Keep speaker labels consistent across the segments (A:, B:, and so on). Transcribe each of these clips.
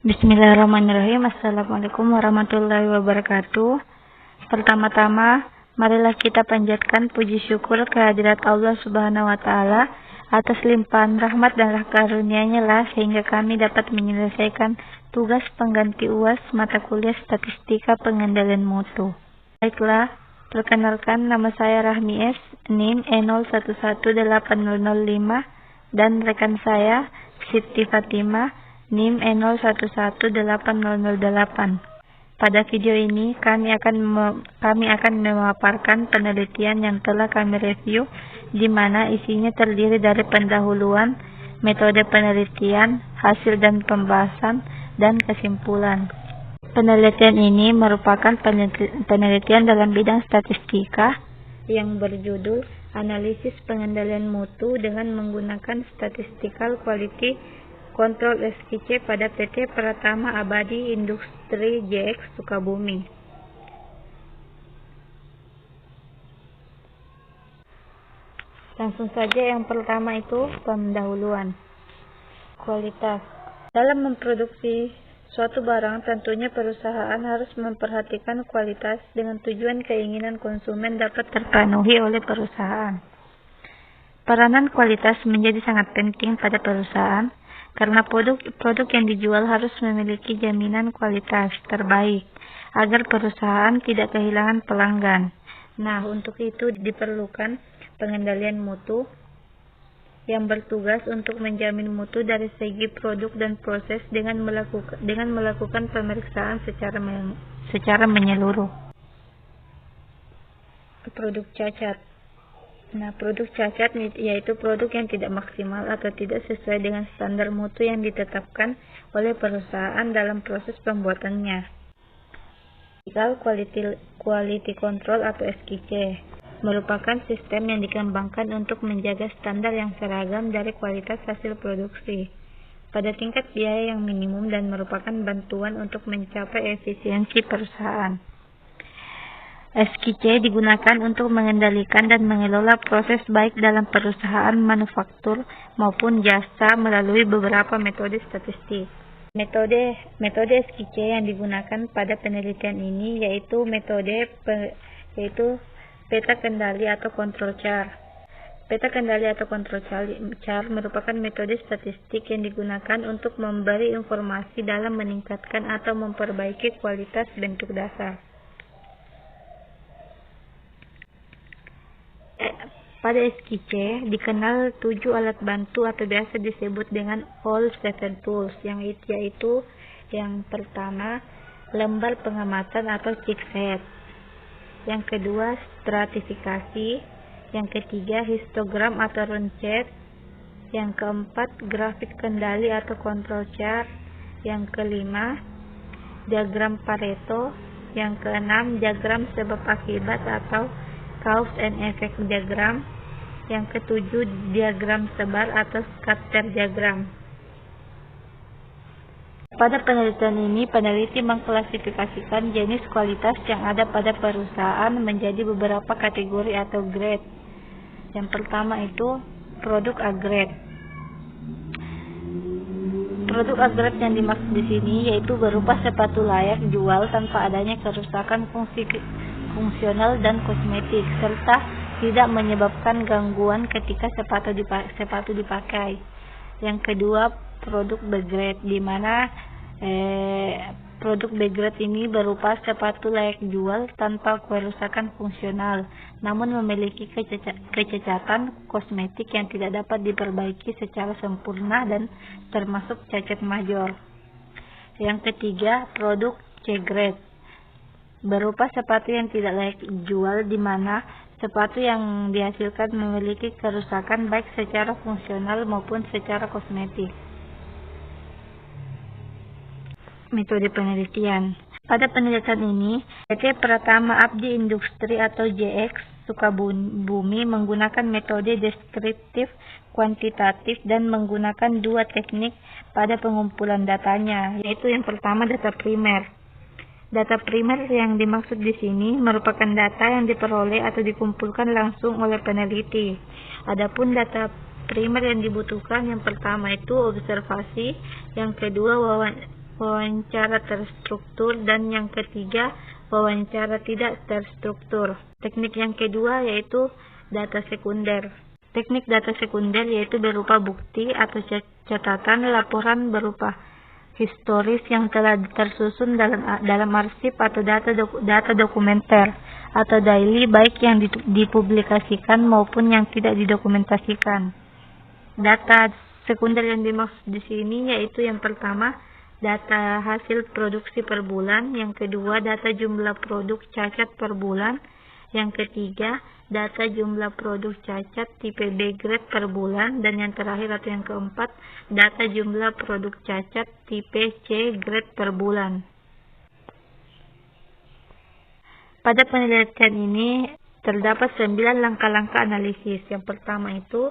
A: Bismillahirrahmanirrahim. Assalamualaikum warahmatullahi wabarakatuh. Pertama-tama, marilah kita panjatkan puji syukur kehadirat Allah Subhanahu wa Ta'ala atas limpahan rahmat dan karunia-Nya lah sehingga kami dapat menyelesaikan tugas pengganti UAS mata kuliah statistika pengendalian mutu. Baiklah, perkenalkan, nama saya Rahmi S, NIM E011805 dan rekan saya Siti Fatimah NIM E011808. Pada video ini kami akan memaparkan penelitian yang telah kami review, di mana isinya terdiri dari pendahuluan, metode penelitian, hasil dan pembahasan, dan kesimpulan. Penelitian ini merupakan penelitian dalam bidang statistika yang berjudul Analisis Pengendalian Mutu dengan menggunakan Statistical Quality Control SQC pada PT Pratama Abadi Industri JX Sukabumi. Langsung saja, yang pertama itu pendahuluan. Kualitas. Dalam memproduksi suatu barang, tentunya perusahaan harus memperhatikan kualitas dengan tujuan keinginan konsumen dapat terpenuhi oleh perusahaan. Peranan kualitas menjadi sangat penting pada perusahaan, karena produk yang dijual harus memiliki jaminan kualitas terbaik agar perusahaan tidak kehilangan pelanggan. Nah, untuk itu diperlukan pengendalian mutu yang bertugas untuk menjamin mutu dari segi produk dan proses dengan melakukan pemeriksaan secara menyeluruh. Produk cacat. Nah, produk cacat yaitu produk yang tidak maksimal atau tidak sesuai dengan standar mutu yang ditetapkan oleh perusahaan dalam proses pembuatannya. Quality Control atau SQC merupakan sistem yang dikembangkan untuk menjaga standar yang seragam dari kualitas hasil produksi pada tingkat biaya yang minimum dan merupakan bantuan untuk mencapai efisiensi perusahaan. SQC digunakan untuk mengendalikan dan mengelola proses baik dalam perusahaan manufaktur maupun jasa melalui beberapa metode statistik. Metode SQC yang digunakan pada penelitian ini yaitu peta kendali atau control chart. Peta kendali atau control chart merupakan metode statistik yang digunakan untuk memberi informasi dalam meningkatkan atau memperbaiki kualitas bentuk dasar. Pada SQC dikenal 7 alat bantu atau biasa disebut dengan all 7 tools, yaitu yang pertama lembar pengamatan atau check set, yang kedua stratifikasi, yang ketiga histogram atau runset, yang keempat grafik kendali atau control chart, yang kelima diagram Pareto, yang keenam diagram sebab akibat atau cause and effect diagram, yang ketujuh diagram sebar atau scatter diagram. Pada penelitian ini, peneliti mengklasifikasikan jenis kualitas yang ada pada perusahaan menjadi beberapa kategori atau grade. Yang pertama itu produk A-grade. Produk A-grade yang dimaksud di sini yaitu berupa sepatu layak jual tanpa adanya kerusakan fungsional dan kosmetik, serta tidak menyebabkan gangguan ketika sepatu dipakai. Yang kedua, produk B-grade, di mana produk B-grade ini berupa sepatu layak jual tanpa kerusakan fungsional, namun memiliki kecacatan kosmetik yang tidak dapat diperbaiki secara sempurna dan termasuk cacat major. Yang ketiga, produk C-grade, berupa sepatu yang tidak layak jual, di mana sepatu yang dihasilkan memiliki kerusakan baik secara fungsional maupun secara kosmetik. Metode penelitian. Pada penelitian ini, PT Pratama Abdi Industri atau JX Sukabumi menggunakan metode deskriptif kuantitatif dan menggunakan dua teknik pada pengumpulan datanya, yaitu yang pertama data primer. Data primer yang dimaksud di sini merupakan data yang diperoleh atau dikumpulkan langsung oleh peneliti. Adapun data primer yang dibutuhkan yang pertama itu observasi, yang kedua wawancara terstruktur, dan yang ketiga, wawancara tidak terstruktur. Teknik yang kedua yaitu data sekunder. Teknik data sekunder yaitu berupa bukti atau catatan laporan berupa historis yang telah tersusun dalam arsip atau data dokumenter atau daily, baik yang dipublikasikan maupun yang tidak didokumentasikan. Data sekunder yang dimaksud di sini yaitu yang pertama, data hasil produksi per bulan, yang kedua, data jumlah produk cacat per bulan, yang ketiga, data jumlah produk cacat tipe B grade per bulan, dan yang terakhir atau yang keempat, data jumlah produk cacat tipe C grade per bulan. Pada penelitian ini terdapat 9 langkah-langkah analisis. Yang pertama itu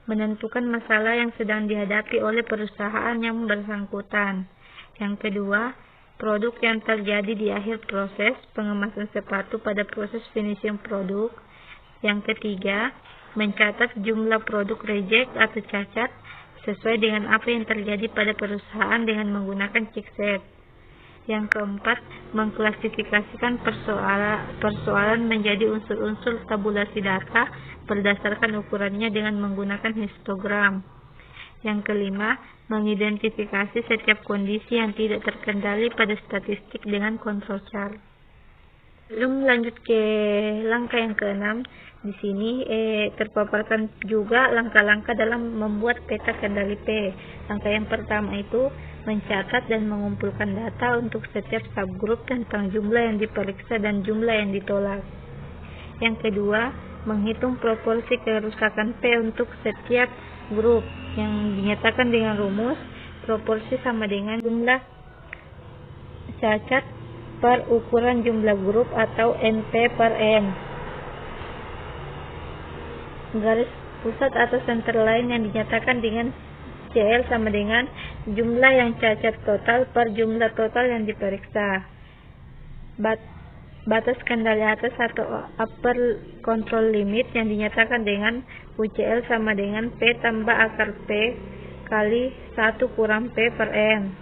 A: menentukan masalah yang sedang dihadapi oleh perusahaan yang bersangkutan. Yang kedua, produk yang terjadi di akhir proses pengemasan sepatu pada proses finishing produk. Yang ketiga, mencatat jumlah produk reject atau cacat sesuai dengan apa yang terjadi pada perusahaan dengan menggunakan checklist. Yang keempat, mengklasifikasikan persoalan menjadi unsur-unsur tabulasi data berdasarkan ukurannya dengan menggunakan histogram. Yang kelima, mengidentifikasi setiap kondisi yang tidak terkendali pada statistik dengan control chart. Sebelum lanjut ke langkah yang keenam, di sini terpaparkan juga langkah-langkah dalam membuat peta kendali P. Langkah yang pertama itu mencatat dan mengumpulkan data untuk setiap subgrup tentang jumlah yang diperiksa dan jumlah yang ditolak. Yang kedua, menghitung proporsi kerusakan P untuk setiap grup yang dinyatakan dengan rumus proporsi sama dengan jumlah cacat per ukuran jumlah grup atau NP per N. Garis pusat atau center line yang dinyatakan dengan CL sama dengan jumlah yang cacat total per jumlah total yang diperiksa. Batas kendali atas atau upper control limit yang dinyatakan dengan UCL sama dengan P tambah akar P kali 1 kurang P per N.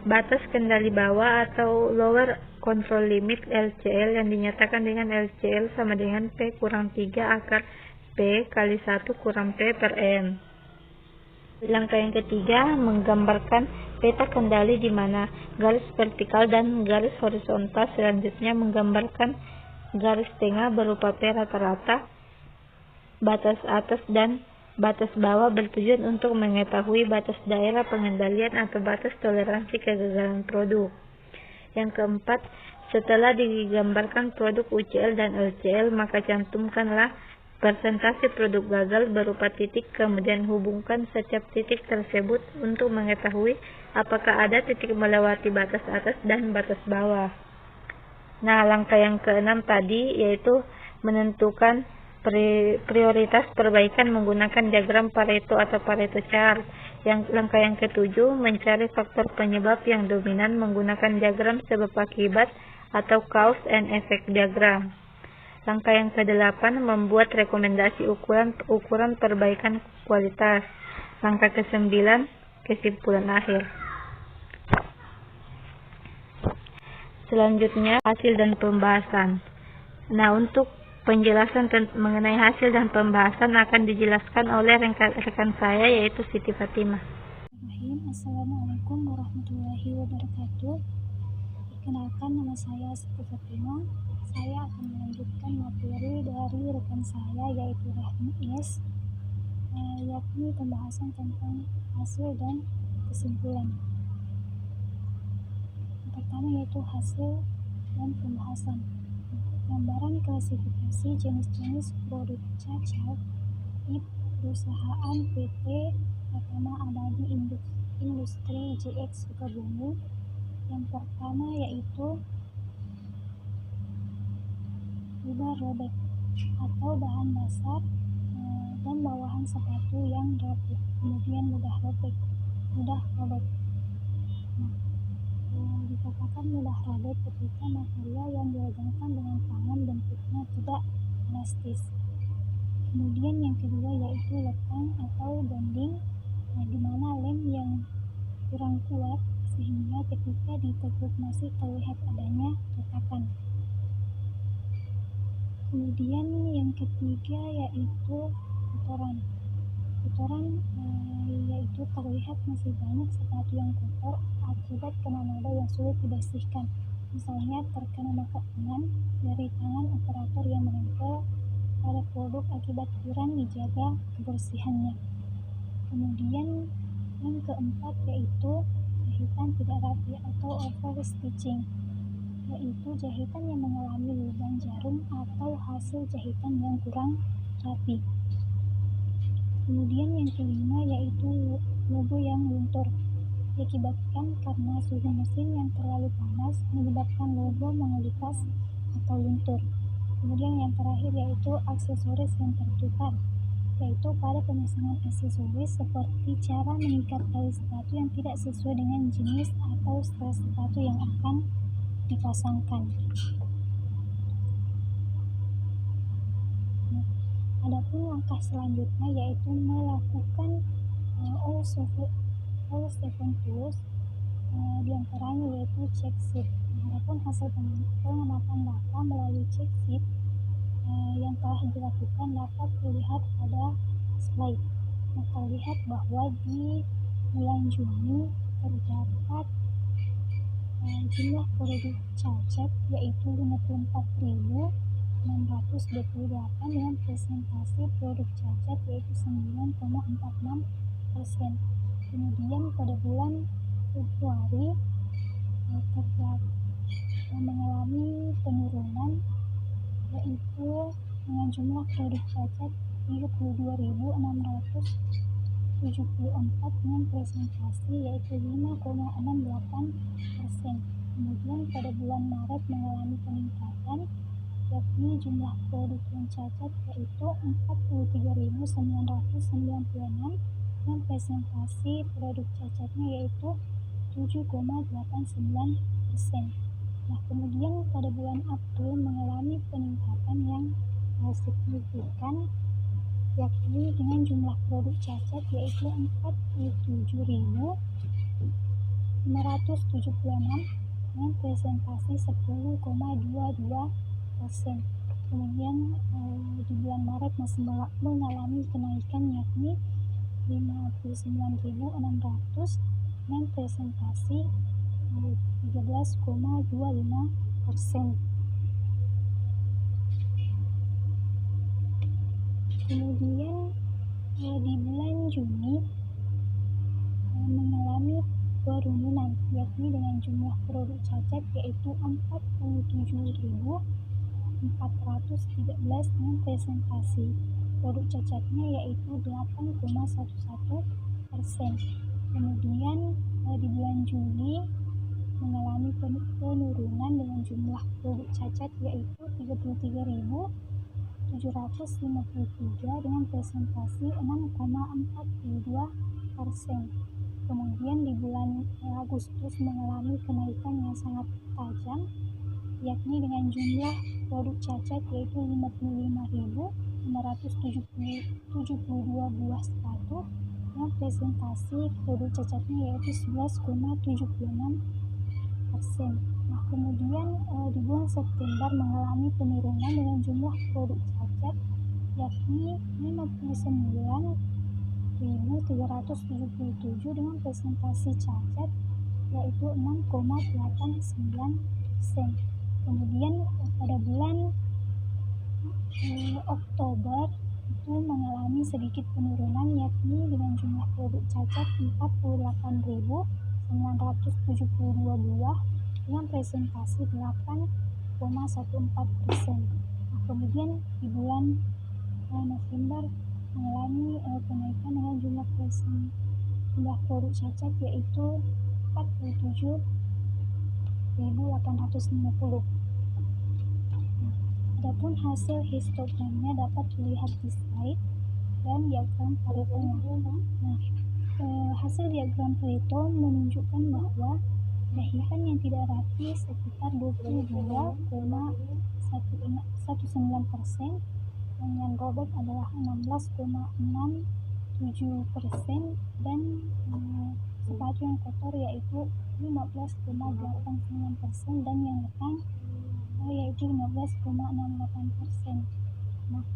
A: Batas kendali bawah atau lower control limit LCL yang dinyatakan dengan LCL sama dengan P kurang 3 akar P kali 1 kurang P per N. Langkah yang ketiga, menggambarkan peta kendali di mana garis vertikal dan garis horizontal selanjutnya menggambarkan garis tengah berupa P rata-rata, batas atas dan batas bawah bertujuan untuk mengetahui batas daerah pengendalian atau batas toleransi kegagalan produk. Yang keempat, setelah digambarkan produk UCL dan LCL, maka cantumkanlah persentase produk gagal berupa titik, kemudian hubungkan setiap titik tersebut untuk mengetahui apakah ada titik melewati batas atas dan batas bawah. Nah, langkah yang keenam tadi yaitu menentukan prioritas perbaikan menggunakan diagram Pareto atau Pareto chart. Langkah yang ketujuh, mencari faktor penyebab yang dominan menggunakan diagram sebab akibat atau cause and effect diagram. Langkah yang ke-8, membuat rekomendasi ukuran perbaikan kualitas. Langkah ke-9, kesimpulan akhir. Selanjutnya, hasil dan pembahasan. Nah, untuk penjelasan mengenai hasil dan pembahasan akan dijelaskan oleh rekan saya yaitu Siti Fatimah.
B: Assalamualaikum warahmatullahi wabarakatuh. Perkenalkan, nama saya Siti Fatimah. Saya akan melanjutkan materi dari rekan saya yaitu Rahmi S, yakni pembahasan tentang hasil dan kesimpulan. Yang pertama yaitu hasil dan pembahasan. Gambaran klasifikasi jenis-jenis produk cacat di perusahaan PT Pratama Abadi Industri GX Sukabumi. Yang pertama yaitu rubber robek atau bahan dasar dan bawahan sepatu yang rapuh, kemudian mudah robek. Dikatakan mudah robek ketika material yang diregangkan dengan tangan bentuknya tidak elastis. Kemudian yang kedua yaitu lekang atau bonding, di mana lem yang kurang kuat sehingga ketika ditekuk masih terlihat adanya retakan. Kemudian yang ketiga yaitu kotoran. Kotoran yaitu terlihat masih banyak sepatu yang kotor akibat kena noda yang sulit dibersihkan. Misalnya terkena mangkuk tangan dari tangan operator yang menempel pada produk akibat kurang dijaga kebersihannya. Kemudian yang keempat yaitu jahitan tidak rapi atau overstitching, yaitu jahitan yang mengalami lubang jarum atau hasil jahitan yang kurang rapi. Kemudian yang kelima yaitu logo yang luntur, diakibatkan karena suhu mesin yang terlalu panas menyebabkan logo mengelupas atau luntur. Kemudian yang terakhir yaitu aksesoris yang tertukar, yaitu pada pemasangan aksesoris seperti cara mengikat tali sepatu yang tidak sesuai dengan jenis atau style sepatu yang akan dipasangkan. Adapun langkah selanjutnya yaitu melakukan all seven tools, diantaranya yaitu check sheet. Adapun hasil pengamatan data melalui check sheet yang telah dilakukan dapat dilihat pada slide. Terlihat bahwa di bulan Juni terdapat jumlah produk cacat yaitu 54.628 dengan presentasi produk cacat yaitu 9,46%. Kemudian pada bulan Februari terdapat mengalami penurunan yaitu dengan jumlah produk cacat 32.674 dengan presentasi yaitu 5,68%. Kemudian pada bulan Maret mengalami peningkatan yakni jumlah produk yang cacat yaitu 43.996 dengan presentasi produk cacatnya yaitu 7,89%. Nah, kemudian pada bulan April mengalami peningkatan yang signifikan yakni dengan jumlah produk cacat yaitu 47.576 dengan presentasi 10,22%. Kemudian di bulan Maret masih mengalami kenaikan yakni 59.600 dengan presentasi 13,25%. Kemudian di bulan Juni mengalami penurunan yakni dengan jumlah produk cacat yaitu 47.413 dengan presentasi produk cacatnya yaitu 8,11%. Kemudian di bulan Juli mengalami penurunan dengan jumlah produk cacat yaitu 33.753 dengan presentasi 6,42%. Kemudian di bulan Agustus mengalami kenaikan yang sangat tajam yakni dengan jumlah produk cacat yaitu 55.572 buah sepatu dengan presentasi produk cacatnya yaitu 11,76%. Nah, kemudian di bulan September mengalami penurunan dengan jumlah produk cacat yakni 59.377 dengan presentasi cacat yaitu 6,89%. Kemudian pada bulan Oktober itu mengalami sedikit penurunan yakni dengan jumlah produk cacat 48.972 buah dengan presentasi 8,14%. Nah, kemudian di bulan November mengalami kenaikan dengan jumlah produk cacat yaitu 47.850. Adapun hasil histogramnya dapat dilihat di slide dan diagram Pareto-nya. Nah, hasil diagram Pareto menunjukkan bahwa jahitan yang tidak rapi sekitar 22,19%, dan yang robek adalah 16,67% dan sepatu yang kotor yaitu 15,89% dan yang letang yaitu 15,68%. Nah,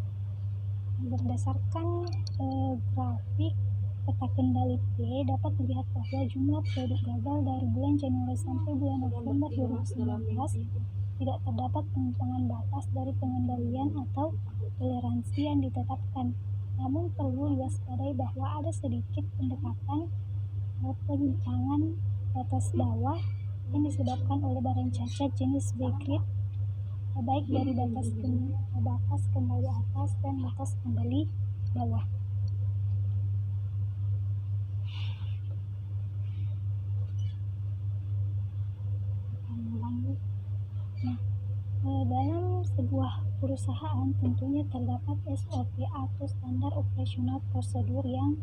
B: berdasarkan grafik peta kendali P dapat dilihat bahwa jumlah produk gagal dari bulan Januari sampai bulan November 2019 tidak terdapat penyimpangan batas dari pengendalian atau toleransi yang ditetapkan. Namun perlu diwaspadai bahwa ada sedikit pendekatan penyimpangan batas bawah yang disebabkan oleh barang cacat jenis B-grade, baik dari batas kendali atas dan batas kendali bawah. Nah, dalam sebuah perusahaan tentunya terdapat SOP atau standar operasional prosedur yang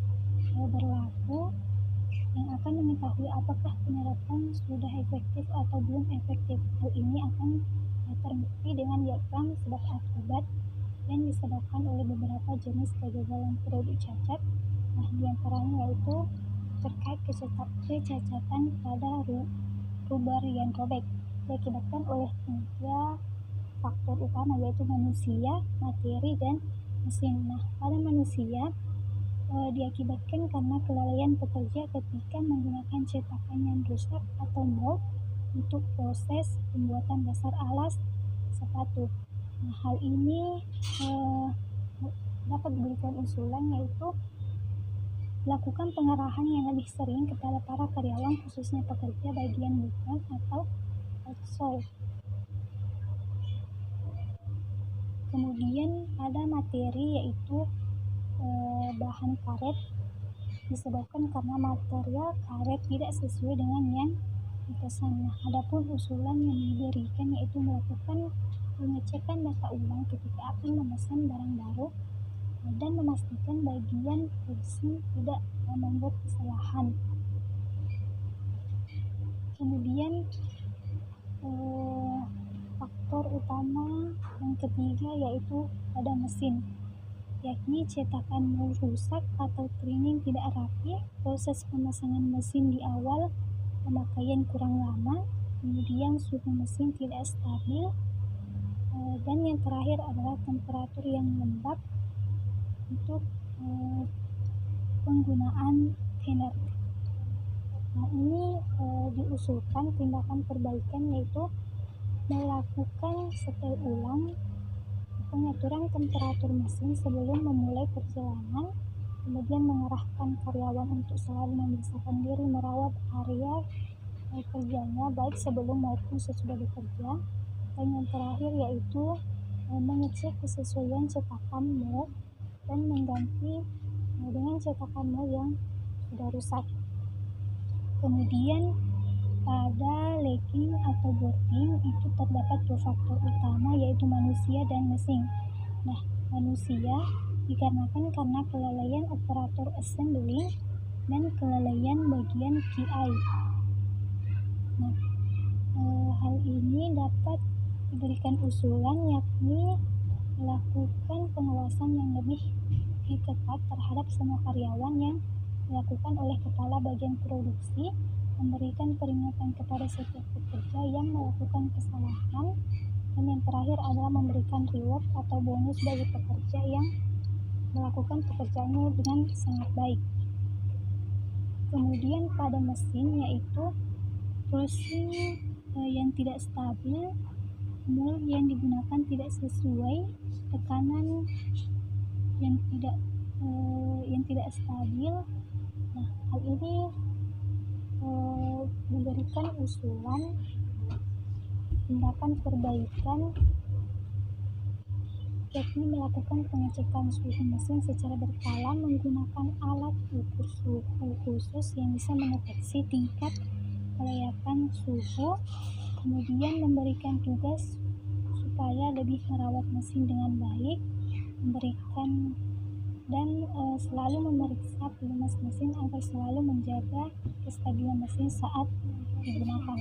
B: berlaku yang akan mengetahui apakah penerapan sudah efektif atau belum efektif. Hal ini akan terbukti dengan diagram sebab akibat yang disebabkan oleh beberapa jenis kegagalan produk cacat. Nah, diantaranya yaitu terkait kecacatan pada rubber yang robek diakibatkan oleh 3 faktor utama yaitu manusia, materi, dan mesin. Nah, pada manusia diakibatkan karena kelalaian pekerja ketika menggunakan cetakan yang rusak atau mold untuk proses pembuatan dasar alas sepatu. Nah, hal ini dapat diberikan usulan yaitu lakukan pengarahan yang lebih sering kepada para karyawan khususnya pekerja bagian bukan atau outsource. Kemudian pada materi yaitu bahan karet disebabkan karena material karet tidak sesuai dengan yang dipesan. Nah, adapun usulan yang diberikan yaitu melakukan pengecekan data ulang ketika akan memesan barang baru dan memastikan bagian produksi tidak membuat kesalahan. Kemudian faktor utama yang ketiga yaitu pada mesin, yakni cetakan mold rusak atau trimming tidak rapi, proses pemasangan mesin di awal pemakaian kurang lama, kemudian suhu mesin tidak stabil, dan yang terakhir adalah temperatur yang lembab untuk penggunaan thinner. Nah, ini diusulkan tindakan perbaikan yaitu melakukan setel ulang pengaturan temperatur mesin sebelum memulai perjalanan, kemudian mengarahkan karyawan untuk selalu membiasakan diri merawat area kerjanya baik sebelum maupun sesudah bekerja, dan yang terakhir yaitu mengecek kesesuaian cetakan mold dan mengganti dengan cetakan mold yang sudah rusak. Kemudian pada leaking atau boarding itu terdapat 2 faktor utama yaitu manusia dan mesin. Nah, manusia dikarenakan karena kelalaian operator assembly dan kelalaian bagian QI. Nah, hal ini dapat diberikan usulan yakni melakukan pengawasan yang lebih ketat terhadap semua karyawan yang dilakukan oleh kepala bagian produksi, memberikan peringatan kepada setiap pekerja yang melakukan kesalahan, dan yang terakhir adalah memberikan reward atau bonus bagi pekerja yang melakukan pekerjaannya dengan sangat baik. Kemudian pada mesin yaitu proses yang tidak stabil, mold yang digunakan tidak sesuai, tekanan yang tidak stabil. Nah, hal ini memberikan usulan tindakan perbaikan yakni melakukan pengecekan suhu mesin secara berkala menggunakan alat ukur suhu khusus yang bisa mendeteksi tingkat kelayakan suhu, kemudian memberikan tugas supaya lebih merawat mesin dengan baik, memberikan dan selalu memeriksa pelumas mesin agar selalu menjaga kestabilan mesin saat digunakan.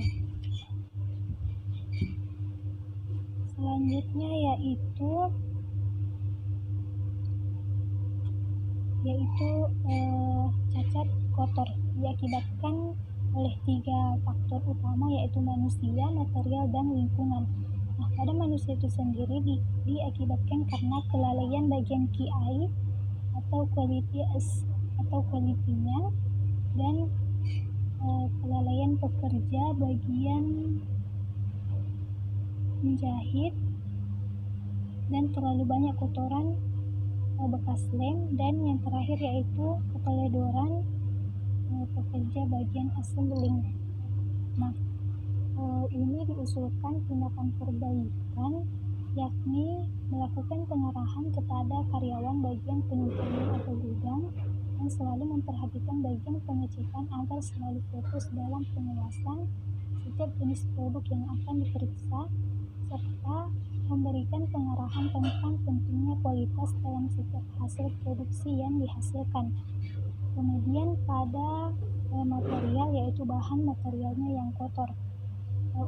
B: Selanjutnya yaitu cacat kotor. diakibatkan oleh 3 faktor utama, yaitu manusia, material, dan lingkungan. Nah, pada manusia itu sendiri diakibatkan karena kelalaian bagian QI atau kualitinya, dan kelalaian pekerja bagian menjahit, dan terlalu banyak kotoran bekas lem, dan yang terakhir yaitu keteledoran pekerja bagian assembling. Nah, ini diusulkan tindakan perbaikan, yakni melakukan pengarahan kepada karyawan bagian penyimpanan atau gudang, dan selalu memperhatikan bagian pengecekan agar selalu fokus dalam pengawasan setiap jenis produk yang akan diperiksa, serta memberikan pengarahan tentang pentingnya kualitas dalam setiap hasil produksi yang dihasilkan. Kemudian pada material, yaitu bahan materialnya yang kotor.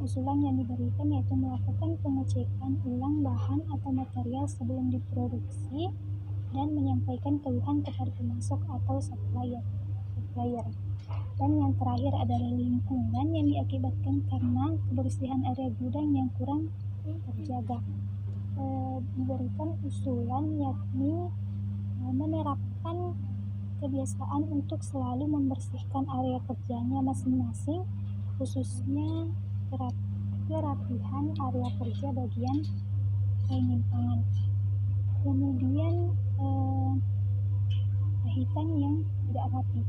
B: Usulan yang diberikan yaitu melakukan pengecekan ulang bahan atau material sebelum diproduksi dan menyampaikan keluhan kepada pemasok atau supplier. Dan yang terakhir adalah lingkungan yang diakibatkan karena kebersihan area gudang yang kurang terjaga. Diberikan usulan yakni menerapkan kebiasaan untuk selalu membersihkan area kerjanya masing-masing, khususnya kerapihan area kerja bagian penyimpangan. Kemudian jahitan yang tidak rapi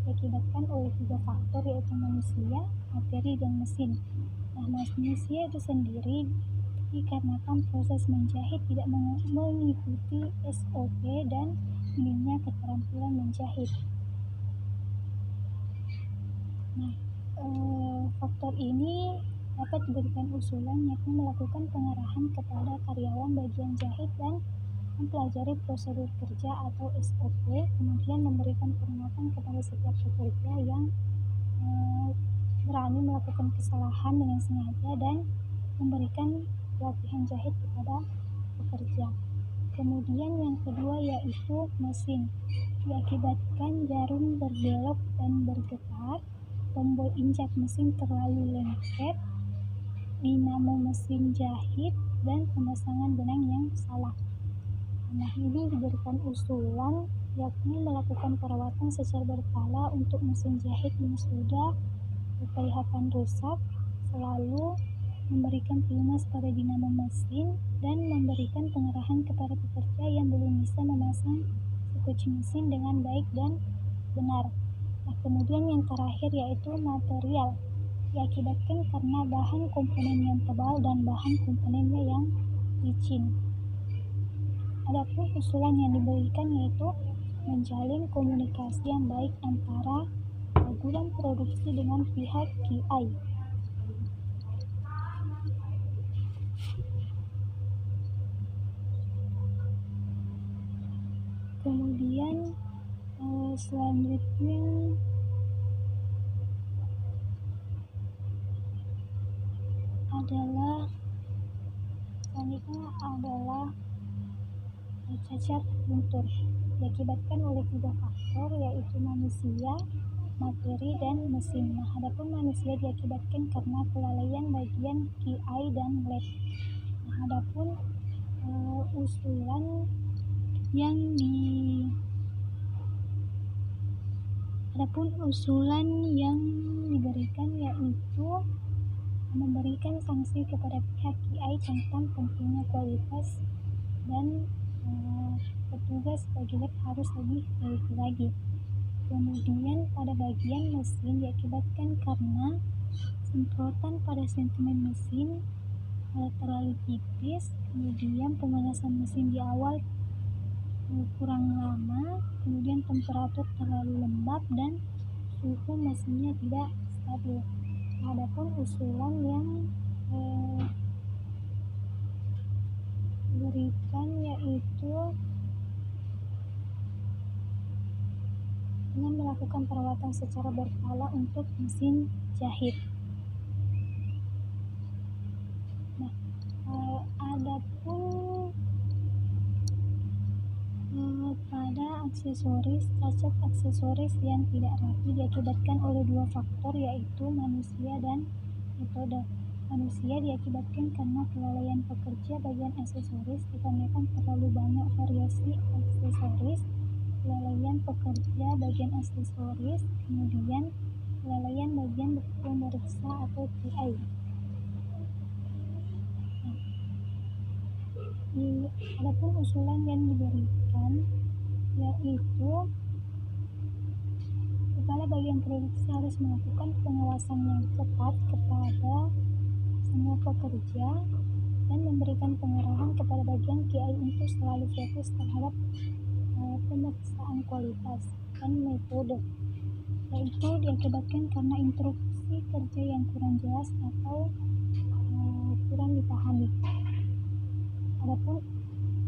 B: diakibatkan oleh 3 faktor, yaitu manusia, materi, dan mesin. Nah, manusia itu sendiri dikarenakan proses menjahit tidak mengikuti SOP dan minimnya keterampilan menjahit. Nah, faktor ini dapat diberikan usulan yakni melakukan pengarahan kepada karyawan bagian jahit dan mempelajari prosedur kerja atau SOP, kemudian memberikan peringatan kepada setiap pekerja yang berani melakukan kesalahan dengan sengaja, dan memberikan pelatihan jahit kepada pekerja. Kemudian yang kedua yaitu mesin, diakibatkan jarum berbelok dan bergetar, tombol injak mesin terlalu lengket, dinamo mesin jahit, dan pemasangan benang yang salah. Nah, ini diberikan usulan yakni melakukan perawatan secara berkala untuk mesin jahit yang sudah kelihatan rusak, selalu memberikan pelumas pada dinamo mesin, dan memberikan pengarahan kepada pekerja yang belum bisa memasang kunci mesin dengan baik dan benar. Nah, kemudian yang terakhir yaitu material, diakibatkan karena bahan komponen yang tebal dan bahan komponennya yang licin. Adapun usulan yang diberikan yaitu menjalin komunikasi yang baik antara gudang produksi dengan pihak QI. Kemudian selanjutnya adalah cacat luntur, diakibatkan oleh 3 faktor, yaitu manusia, materi, dan mesin. Nah, adapun manusia diakibatkan karena kelalaian bagian QI dan lab. Nah, adapun usulan yang diberikan yaitu memberikan sanksi kepada pihak QI tentang pentingnya kualitas, dan petugas bagi lab harus lebih teliti lagi. Kemudian pada bagian mesin diakibatkan karena semprotan pada sentimen mesin terlalu tipis, kemudian pemanasan mesin di awal kurang lama, kemudian temperatur terlalu lembab, dan suhu mesinnya tidak stabil. Adapun usulan yang diberikan yaitu dengan melakukan perawatan secara berkala untuk mesin jahit. Nah, adapun ada aksesoris. Cacat aksesoris yang tidak rapi diakibatkan oleh dua faktor, yaitu manusia dan metode. Manusia diakibatkan karena kelalaian pekerja bagian aksesoris, dikarenakan terlalu banyak variasi aksesoris, kelalaian pekerja bagian aksesoris, kemudian kelalaian bagian pemeriksa atau QI. Adapun usulan yang diberikan yaitu kepala bagian produksi harus melakukan pengawasan yang ketat kepada semua pekerja dan memberikan pengarahan kepada bagian QI untuk selalu fokus terhadap pemeriksaan kualitas dan metode, yaitu diakibatkan karena instruksi kerja yang kurang jelas atau kurang dipahami. Adapun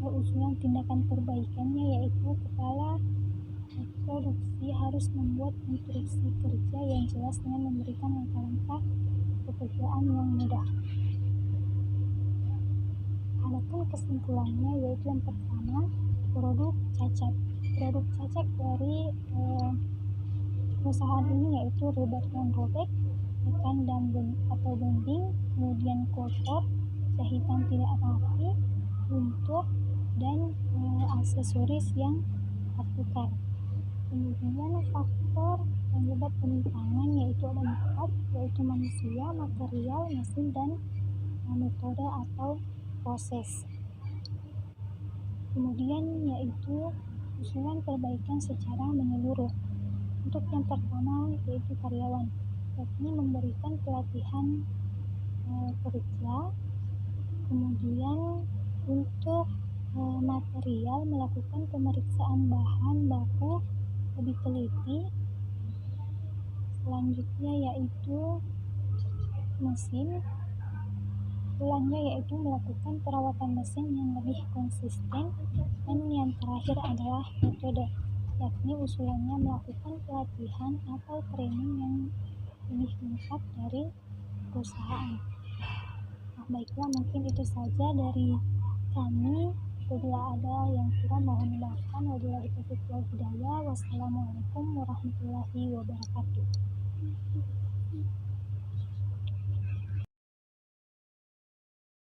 B: usulan tindakan perbaikannya yaitu kepala produksi harus membuat instruksi kerja yang jelas dengan memberikan langkah-langkah pekerjaan yang mudah. Adapun kesimpulannya yaitu yang pertama, produk cacat. Produk cacat dari perusahaan ini yaitu rebat dan robek, tekan dan atau bending, kemudian kotor, jahitan tidak rapi, luntur, dan aksesoris yang tertukar. Kemudian faktor penyebab penyimpangan yaitu ada 4, yaitu manusia, material, mesin, dan metode atau proses. Kemudian yaitu usulan perbaikan secara menyeluruh. Untuk yang pertama yaitu karyawan, yakni memberikan pelatihan kerja. Kemudian untuk material, melakukan pemeriksaan bahan baku lebih teliti. Selanjutnya yaitu mesin. Usulannya yaitu melakukan perawatan mesin yang lebih konsisten. Dan yang terakhir adalah metode, yakni usulannya melakukan pelatihan atau training yang lebih lengkap dari perusahaan. Nah, baiklah, mungkin itu saja dari kami. Apabila ada yang kurang mohon dimaafkan. Wabillahi taufiq wal hidayah. Wassalamualaikum warahmatullahi wabarakatuh.